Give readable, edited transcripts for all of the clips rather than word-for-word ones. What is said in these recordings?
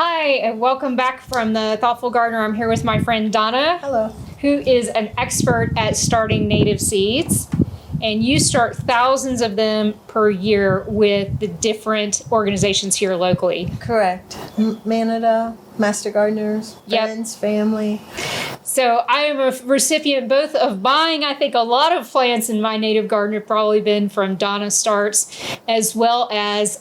Hi, and welcome back from the Thoughtful Gardener. I'm here with my friend Donna. Hello. Who is an expert at starting native seeds. And you start thousands of them per year with the different organizations here locally. Correct. Manada, Master Gardeners, friends, family. So I am a recipient both of buying, I think, a lot of plants in my native garden have probably been from Donna Starts, as well as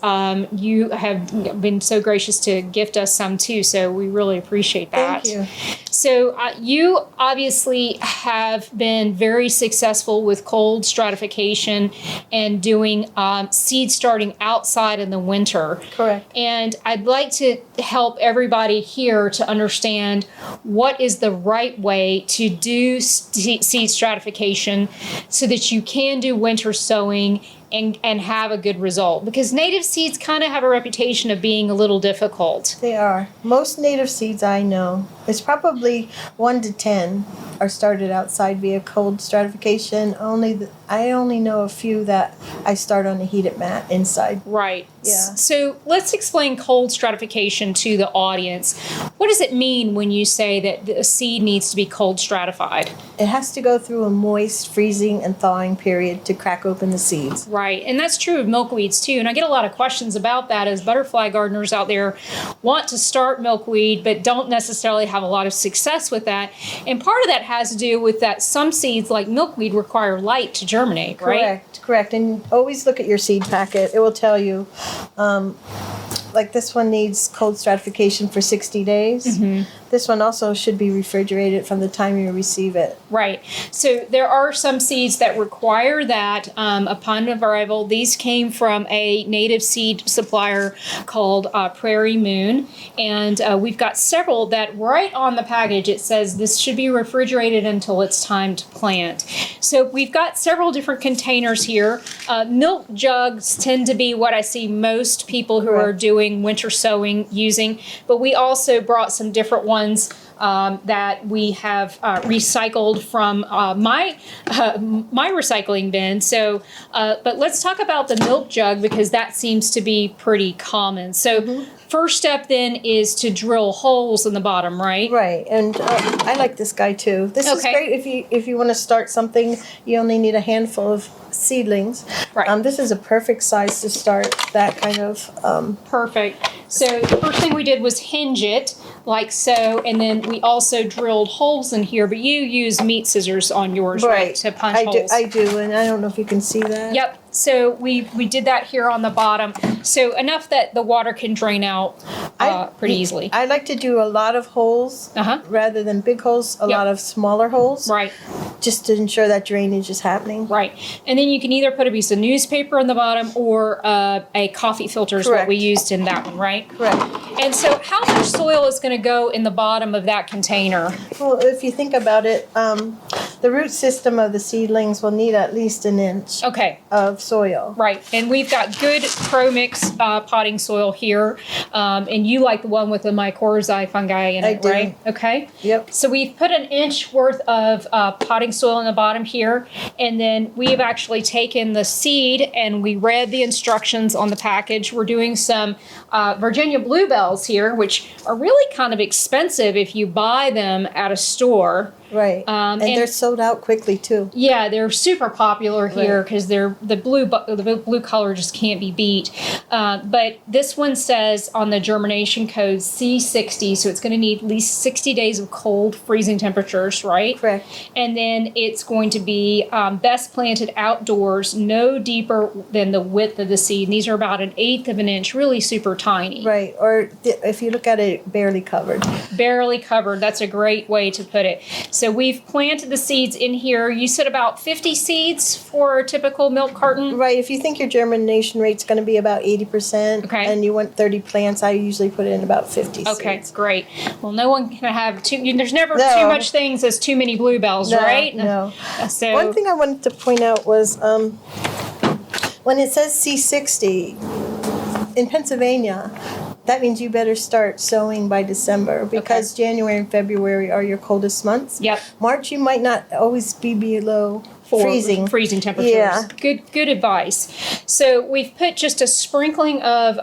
you have been so gracious to gift us some too. So we really appreciate that. Thank you. So you obviously have been very successful with cold stratification and doing seed starting outside in the winter. Correct. And I'd like to help everybody here to understand what is the right way to do seed stratification so that you can do winter sowing and have a good result, because native seeds kind of have a reputation of being a little difficult. They are. Most native seeds I know, it's probably 1 to 10 are started outside via cold stratification. I only know a few that I start on a heated mat inside. Right. Yeah. So let's explain cold stratification to the audience. What does it mean when you say that a seed needs to be cold stratified? It has to go through a moist freezing and thawing period to crack open the seeds. Right, and that's true of milkweeds too. And I get a lot of questions about that as butterfly gardeners out there want to start milkweed but don't necessarily have a lot of success with that. And part of that has to do with that some seeds like milkweed require light to germinate, right? Correct. And always look at your seed packet. It will tell you, like this one needs cold stratification for 60 days. Mm-hmm. This one also should be refrigerated from the time you receive it. Right. So there are some seeds that require that upon arrival. These came from a native seed supplier called Prairie Moon. And we've got several that right on the package, it says this should be refrigerated until it's time to plant. So we've got several different containers here. Milk jugs tend to be what I see most people who are doing winter sowing using. But we also brought some different ones that we have recycled from my recycling bin. So, but let's talk about the milk jug because that seems to be pretty common. So, first step then is to drill holes in the bottom, right? Right, and I like this guy too. This is great if you want to start something. You only need a handful of seedlings. Right. This is a perfect size to start that kind of. Perfect. So the first thing we did was hinge it like so, and then we also drilled holes in here, but you use meat scissors on yours, right, to punch holes. I do, and I don't know if you can see that. Yep. So we did that here on the bottom. So enough that the water can drain out pretty easily. I like to do a lot of holes rather than big holes, a lot of smaller holes. Right. Just to ensure that drainage is happening. Right. And then you can either put a piece of newspaper on the bottom or a coffee filter is what we used in that one, right? Correct. And so how much soil is going to go in the bottom of that container? Well, if you think about it, the root system of the seedlings will need at least an inch of soil. Right. And we've got good Pro Mix potting soil here. And you like the one with the mycorrhizae fungi in it, right? Okay. Yep. So we've put an inch worth of potting soil in the bottom here. And then we've actually taken the seed and we read the instructions on the package. We're doing some Virginia bluebells here, which are really kind of expensive if you buy them at a store. Right. And they're sold out quickly too. Yeah, they're super popular here because they're the blue color just can't be beat. But this one says on the germination code C60, so it's going to need at least 60 days of cold freezing temperatures, right? Correct. And then it's going to be best planted outdoors, no deeper than the width of the seed. And these are about 1/8 of an inch, really super tiny. Right. Or if you look at it, barely covered. Barely covered. That's a great way to put it. So we've planted the seeds in here. You said about 50 seeds for a typical milk carton? Right. If you think your germination rate's going to be about 80% and you want 30 plants, I usually put in about 50 seeds. Okay, great. Well, no one can have there's never too much things as too many bluebells, right? No. So one thing I wanted to point out was when it says C60, in Pennsylvania, that means you better start sowing by December because January and February are your coldest months. Yep. March, you might not always be below for freezing temperatures. Yeah. Good advice. So we've put just a sprinkling of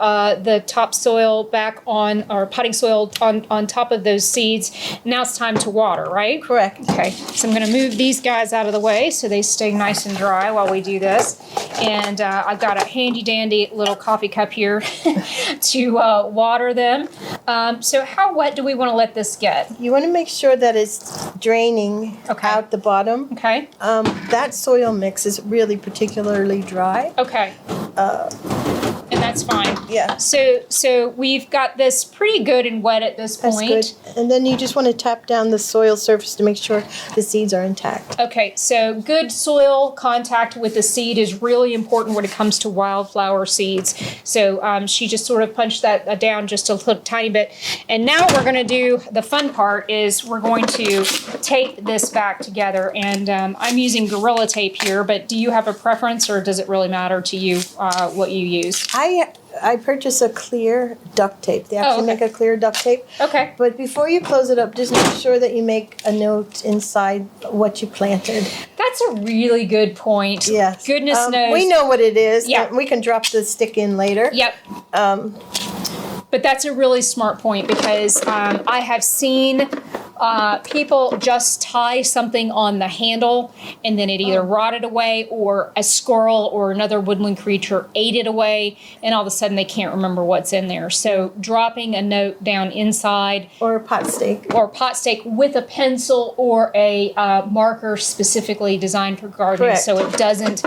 the topsoil back on, or potting soil on top of those seeds. Now it's time to water, right? Correct. Okay, so I'm going to move these guys out of the way so they stay nice and dry while we do this. And I've got a handy dandy little coffee cup here to water them. So how wet do we want to let this get? You want to make sure that it's draining out the bottom. Okay. That soil mix is really particularly dry. Okay. And that's fine. Yeah. So we've got this pretty good and wet at this point. That's good. And then you just want to tap down the soil surface to make sure the seeds are intact. Okay, so good soil contact with the seed is really important when it comes to wildflower seeds. So she just sort of punched that down just a little tiny bit. And now we're going to do, the fun part is we're going to tape this back together. And I'm using Gorilla Tape here, but do you have a preference, or does it really matter to you what you use? I purchased a clear duct tape. They actually make a clear duct tape. Okay. But before you close it up, just make sure that you make a note inside what you planted. That's a really good point. Yes. Goodness knows. We know what it is. Yeah. We can drop the stick in later. Yep. But that's a really smart point, because I have seen people just tie something on the handle, and then it either rotted away, or a squirrel or another woodland creature ate it away, and all of a sudden they can't remember what's in there. So dropping a note down inside, or a pot stake, with a pencil or a marker specifically designed for gardening, Correct. so it doesn't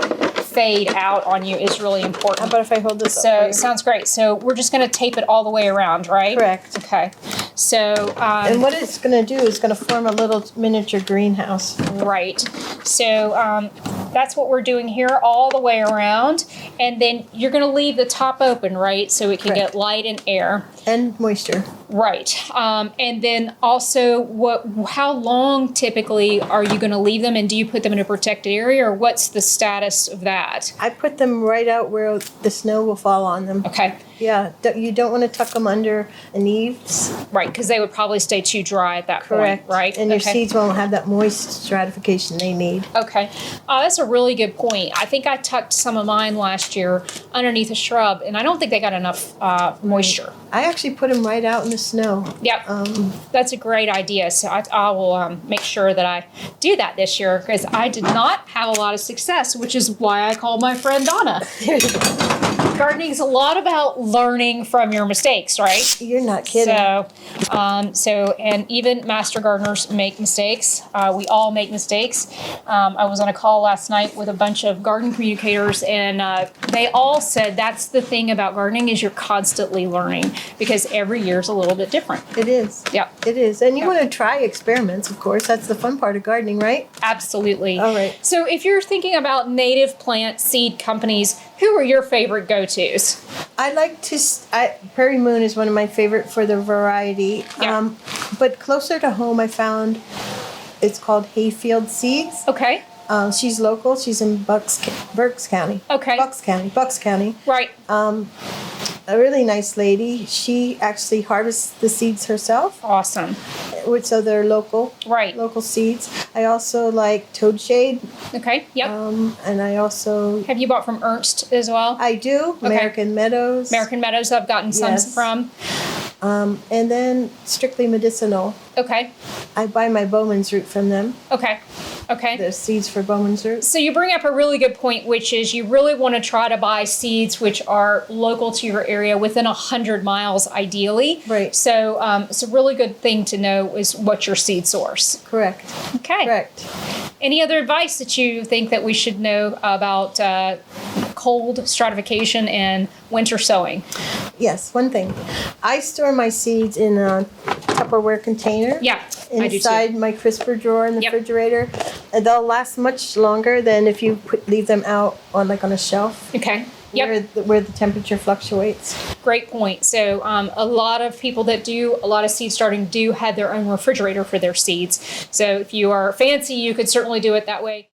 fade out on you, is really important. How about if I hold this So up for you? sounds great. So we're just going to tape it all the way around, right? Correct. Okay. So and what it's going to do is going to form a little miniature greenhouse. right. So that's what we're doing here all the way around, and then you're going to leave the top open, right? So it can Correct. get light and air. And moisture. Right. And then also, how long typically are you going to leave them, and do you put them in a protected area, or what's the status of that? I put them right out where the snow will fall on them. Okay. Yeah, you don't want to tuck them under an eaves. Right, because they would probably stay too dry at that Correct. point, right? And your Okay. seeds won't have that moist stratification they need. Okay. That's a really good point. I think I tucked some of mine last year underneath a shrub, and I don't think they got enough moisture. I actually put them right out in the snow. Yep. That's a great idea. So I will make sure that I do that this year, because I did not have a lot of success, which is why I called my friend Donna. Gardening is a lot about learning from your mistakes, right? You're not kidding. And even master gardeners make mistakes. We all make mistakes. I was on a call last night with a bunch of garden communicators, and they all said that's the thing about gardening, is you're constantly learning, because every year is a little bit different. It is. Yep. It is. And you want to try experiments, of course. That's the fun part of gardening, right? Absolutely. All right. So if you're thinking about native plant seed companies, who are your favorite go-tos? I like to, Prairie Moon is one of my favorite for the variety. Yeah. But closer to home, I found it's called Hayfield Seeds. Okay. She's local. She's in Bucks County. Okay. Bucks County. Right. A really nice lady. She actually harvests the seeds herself, Awesome. so they're local. Right. Local seeds. I also like Toadshade, Okay. Yep. and I also Have you bought from Ernst as well? I do American Meadows. American Meadows, I've gotten some Yes. from. And then Strictly Medicinal. Okay. I buy my Bowman's root from them. Okay. Okay. The seeds for Bowman's root. So you bring up a really good point, which is you really want to try to buy seeds which are local to your area, within 100 miles, ideally. Right. So it's a really good thing to know is what's your seed source. Correct. Okay. Correct. Any other advice that you think that we should know about cold stratification and winter sowing? Yes, one thing. I store my seeds in a Tupperware container. Yeah, I do Inside too. my crisper drawer in the Yep. refrigerator. And they'll last much longer than if you leave them out on a shelf. Okay. Yep. Where the temperature fluctuates. Great point. So a lot of people that do a lot of seed starting do have their own refrigerator for their seeds. So if you are fancy, you could certainly do it that way.